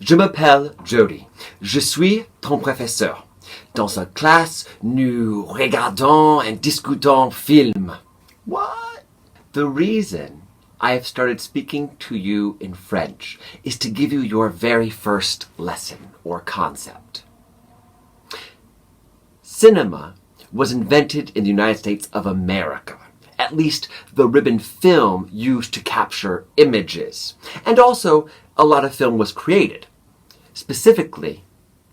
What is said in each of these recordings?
Je m'appelle Jody. Je suis ton professeur. Dans cette classe, nous regardons et discutons film. What? The reason I have started speaking to you in French is to give you your very first lesson or concept. Cinema was invented in the United States of America. At least the ribbon film used to capture images. And also, a lot of film was created. Specifically,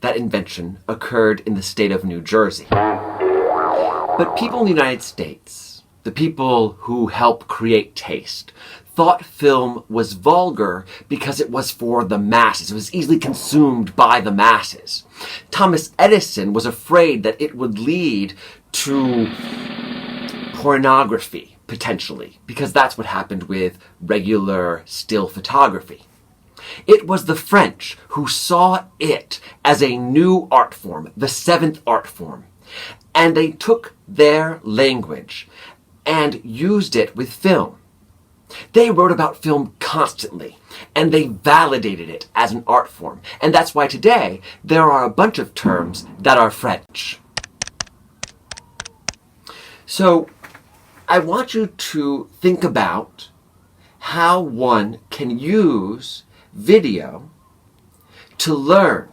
that invention occurred in the state of New Jersey. But people in the United States, the people who help create taste, thought film was vulgar because it was for the masses. It was easily consumed by the masses. Thomas Edison was afraid that it would lead to pornography, potentially, because that's what happened with regular still photography. It was the French who saw it as a new art form, the seventh art form, and they took their language and used it with film. They wrote about film constantly, and they validated it as an art form, and that's why today there are a bunch of terms that are French. So, I want you to think about how one can use video to learn.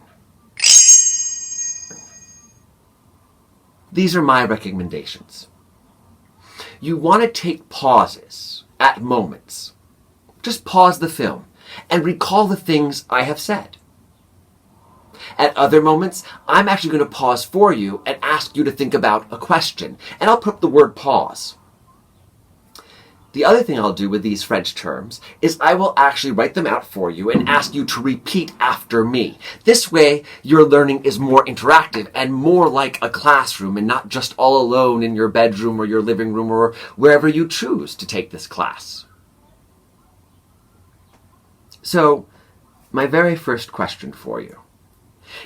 These are my recommendations. You want to take pauses at moments. Just pause the film and recall the things I have said. At other moments, I'm actually going to pause for you and ask you to think about a question, and I'll put the word pause. The other thing I'll do with these French terms is I will actually write them out for you and ask you to repeat after me. This way, your learning is more interactive and more like a classroom and not just all alone in your bedroom or your living room or wherever you choose to take this class. So, my very first question for you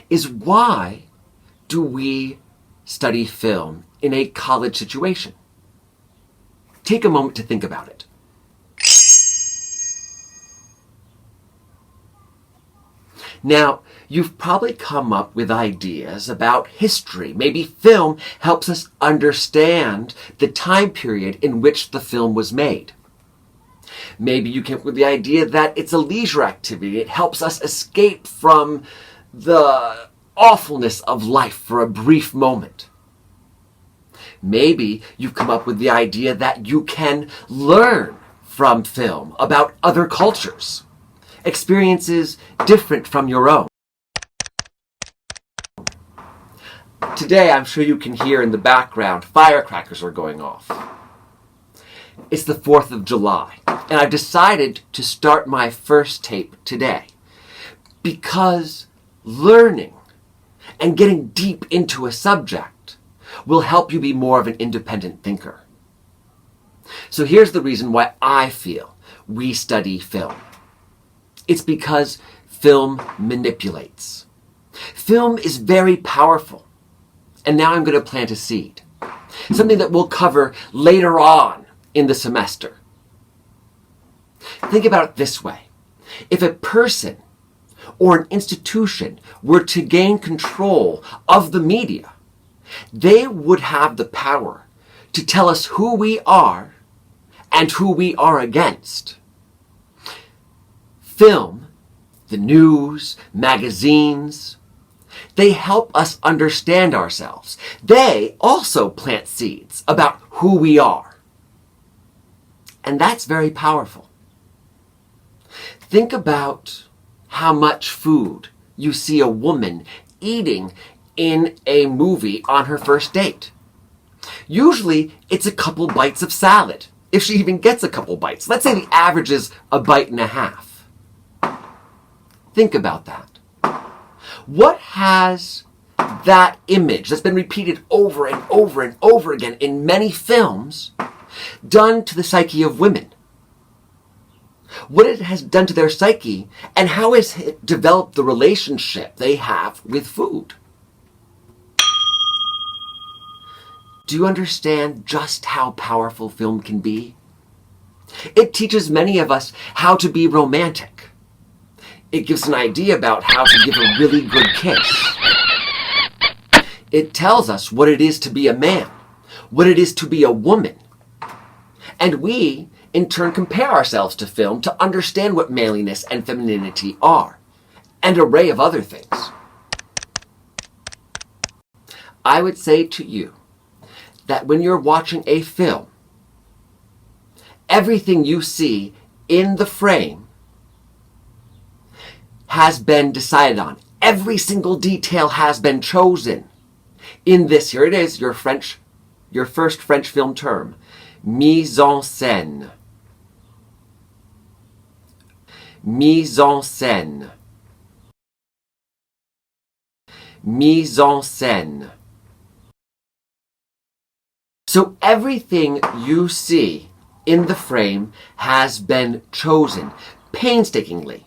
is, why do we study film in a college situation? Take a moment to think about it. Now, you've probably come up with ideas about history. Maybe film helps us understand the time period in which the film was made. Maybe you came up with the idea that it's a leisure activity. It helps us escape from the awfulness of life for a brief moment. Maybe you've come up with the idea that you can learn from film about other cultures, experiences different from your own. Today, I'm sure you can hear in the background, firecrackers are going off. It's the 4th of July, and I've decided to start my first tape today because learning and getting deep into a subject will help you be more of an independent thinker. So here's the reason why I feel we study film. It's because film manipulates. Film is very powerful. And now I'm going to plant a seed. Something that we'll cover later on in the semester. Think about it this way. If a person or an institution were to gain control of the media, they would have the power to tell us who we are and who we are against. Film, the news, magazines, they help us understand ourselves. They also plant seeds about who we are. And that's very powerful. Think about how much food you see a woman eating in a movie on her first date. Usually, it's a couple bites of salad, if she even gets a couple bites. Let's say the average is a bite and a half. Think about that. What has that image that's been repeated over and over and over again in many films done to the psyche of women? What it has done to their psyche, and how has it developed the relationship they have with food? Do you understand just how powerful film can be? It teaches many of us how to be romantic. It gives an idea about how to give a really good kiss. It tells us what it is to be a man, what it is to be a woman. And we, in turn, compare ourselves to film to understand what manliness and femininity are, and an array of other things. I would say to you that when you're watching a film, everything you see in the frame has been decided on. Every single detail has been chosen. In this, here it is, your first French film term, mise en scène. Mise en scène. Mise en scène. So everything you see in the frame has been chosen painstakingly.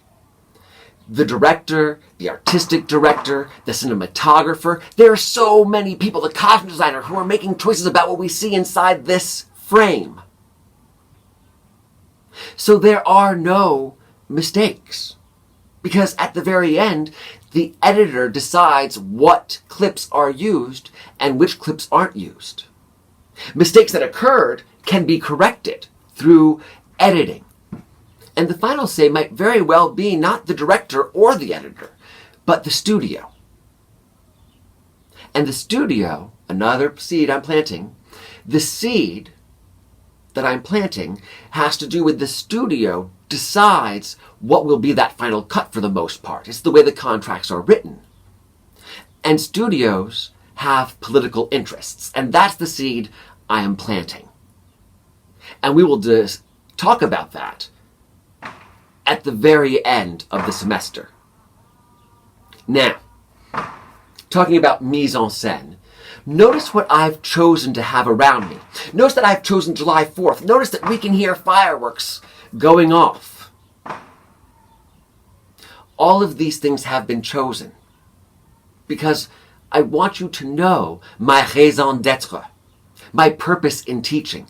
The director, the artistic director, the cinematographer, there are so many people, the costume designer, who are making choices about what we see inside this frame. So there are no mistakes. Because at the very end, the editor decides what clips are used and which clips aren't used. Mistakes that occurred can be corrected through editing. And the final say might very well be not the director or the editor, but the studio. And the studio, another seed I'm planting, the seed that I'm planting has to do with the studio decides what will be that final cut for the most part. It's the way the contracts are written. And studios have political interests, and that's the seed I am planting. And we will talk about that at the very end of the semester. Now, talking about mise en scène, notice what I've chosen to have around me. Notice that I've chosen July 4th. Notice that we can hear fireworks going off. All of these things have been chosen because I want you to know my raison d'être, my purpose in teaching,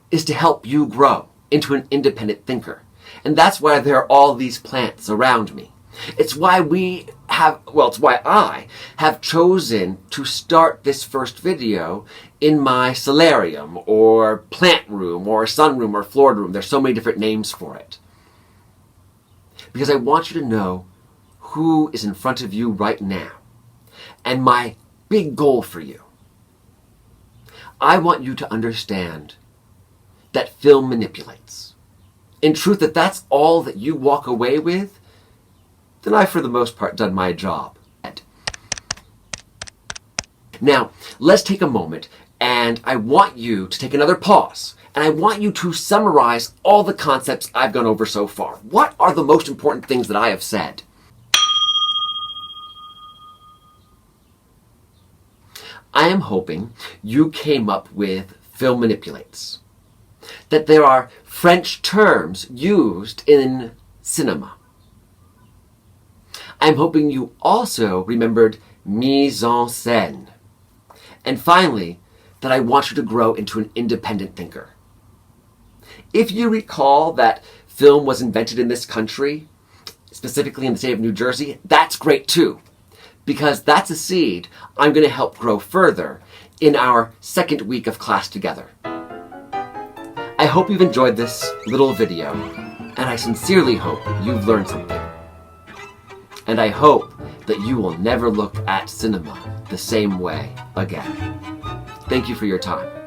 is to help you grow into an independent thinker. And that's why there are all these plants around me. It's why it's why I have chosen to start this first video in my solarium or plant room or sunroom or floored room. There's so many different names for it. Because I want you to know who is in front of you right now. And my big goal for you. I want you to understand that film manipulates. In truth, if that's all that you walk away with, then I've for the most part done my job. Now, let's take a moment, and I want you to take another pause, and I want you to summarize all the concepts I've gone over so far. What are the most important things that I have said? I am hoping you came up with film manipulates. That there are French terms used in cinema. I'm hoping you also remembered mise en scène. And finally, that I want you to grow into an independent thinker. If you recall that film was invented in this country, specifically in the state of New Jersey, that's great too. Because that's a seed I'm going to help grow further in our second week of class together. I hope you've enjoyed this little video, and I sincerely hope you've learned something. And I hope that you will never look at cinema the same way again. Thank you for your time.